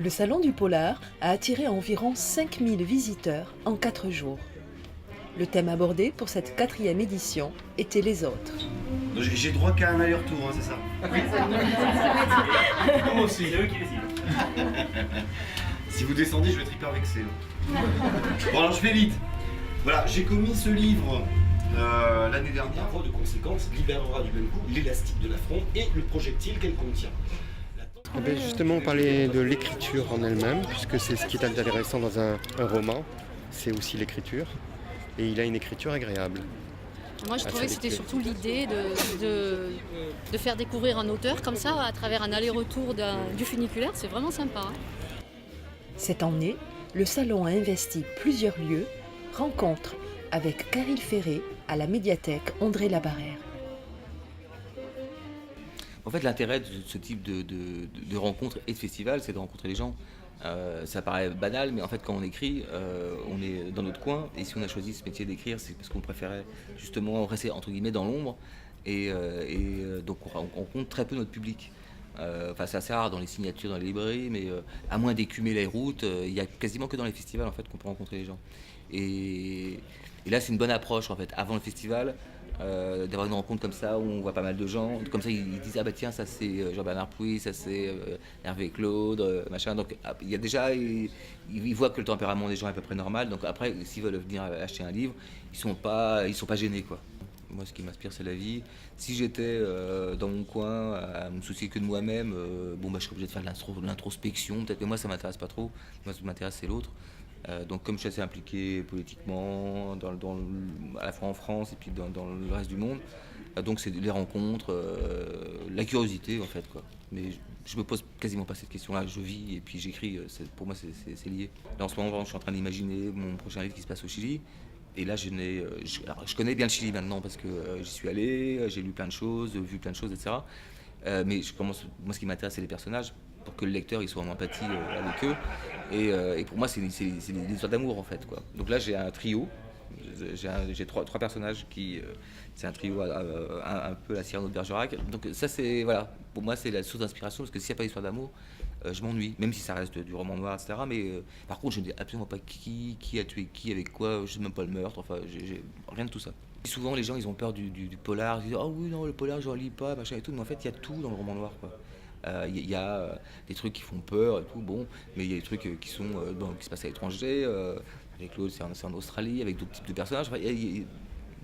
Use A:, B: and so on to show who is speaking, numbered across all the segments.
A: Le Salon du Polar a attiré environ 5000 visiteurs en 4 jours. Le thème abordé pour cette 4e édition était les autres.
B: J'ai droit qu'à un aller-retour, hein, c'est ça?
C: Moi aussi, c'est eux qui décident.
B: Si vous descendez, je vais être hyper vexé. Bon alors je fais vite. Voilà, j'ai commis ce livre l'année dernière.
D: La voie de conséquence libérera du même coup l'élastique de l'affront et le projectile qu'elle contient.
E: Justement, on parlait de l'écriture en elle-même, puisque c'est ce qui est intéressant dans un roman, c'est aussi l'écriture. Et il a une écriture agréable.
F: Moi, je trouvais que c'était surtout l'idée de faire découvrir un auteur comme ça, à travers un aller-retour du funiculaire. C'est vraiment sympa. Hein.
A: Cette année, le salon a investi plusieurs lieux, rencontres avec Caril Ferré à la médiathèque André Labarrère.
G: En fait, l'intérêt de ce type de rencontres et de festivals, c'est de rencontrer les gens. Ça paraît banal, mais en fait, quand on écrit, on est dans notre coin. Et si on a choisi ce métier d'écrire, c'est parce qu'on préférait justement rester entre guillemets dans l'ombre. Et donc, on rencontre très peu notre public. Enfin, c'est assez rare dans les signatures, dans les librairies, mais à moins d'écumer les routes, il n'y a quasiment que dans les festivals en fait qu'on peut rencontrer les gens. Et là, c'est une bonne approche en fait, avant le festival. D'avoir une rencontre comme ça où on voit pas mal de gens, comme ça ils disent ah bah tiens ça c'est Jean-Bernard Pouy, ça c'est Hervé Claude, machin, donc il y a déjà, ils voient que le tempérament des gens est à peu près normal, donc après s'ils veulent venir acheter un livre, ils sont pas gênés quoi. Moi ce qui m'inspire c'est la vie, si j'étais dans mon coin à me soucier que de moi-même, bon bah je serais obligé de faire de l'introspection, peut-être que moi ça m'intéresse pas trop, moi ce qui m'intéresse c'est l'autre. Donc comme je suis assez impliqué politiquement, à la fois en France et puis dans le reste du monde, donc c'est les rencontres, la curiosité en fait quoi. Mais je me pose quasiment pas cette question-là, je vis et puis j'écris, pour moi c'est lié. Là en ce moment je suis en train d'imaginer mon prochain livre qui se passe au Chili. Et là alors, je connais bien le Chili maintenant parce que j'y suis allé, j'ai lu plein de choses, vu plein de choses, etc. Mais moi ce qui m'intéresse c'est les personnages, pour que le lecteur il soit en empathie avec eux. Et pour moi, c'est des histoires d'amour en fait, quoi. Donc là, j'ai un trio. J'ai trois personnages c'est un trio un peu à la Cyrano de Bergerac. Donc ça, c'est voilà. Pour moi, c'est la source d'inspiration parce que s'il n'y a pas d'histoire d'amour, je m'ennuie. Même si ça reste du roman noir, etc. Mais par contre, je ne dis absolument pas qui a tué qui, avec quoi. Je ne sais même pas le meurtre. Enfin, j'ai rien de tout ça. Et souvent, les gens, ils ont peur du polar. Ils disent oh oui non, le polar, je ne lis pas, machin et tout. Mais en fait, il y a tout dans le roman noir, quoi. Y a des trucs qui font peur et tout, bon, mais il y a des trucs qui se passent à l'étranger. Avec Claude, c'est en Australie, avec d'autres types de personnages. Enfin,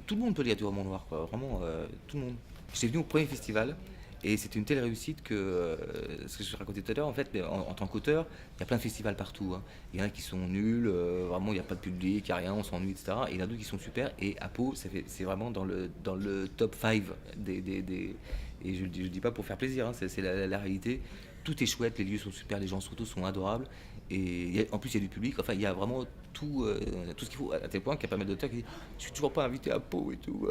G: tout le monde peut lire du roman noir, quoi, vraiment, tout le monde. J'étais venu au premier festival et c'était une telle réussite que, ce que je racontais tout à l'heure, en fait, en tant qu'auteur, il y a plein de festivals partout. Hein. Il y en a qui sont nuls, vraiment, il n'y a pas de public, il n'y a rien, on s'ennuie, etc. Et il y en a d'autres qui sont super. Et à Pau, c'est vraiment dans le top 5 des et je le dis pas pour faire plaisir, hein, c'est la réalité. Tout est chouette, les lieux sont super, les gens surtout sont adorables. Et en plus, il y a du public, enfin, il y a vraiment tout ce qu'il faut, à tel point qu'il y a pas mal d'auteurs qui disent « Je suis toujours pas invité à Pau et tout. »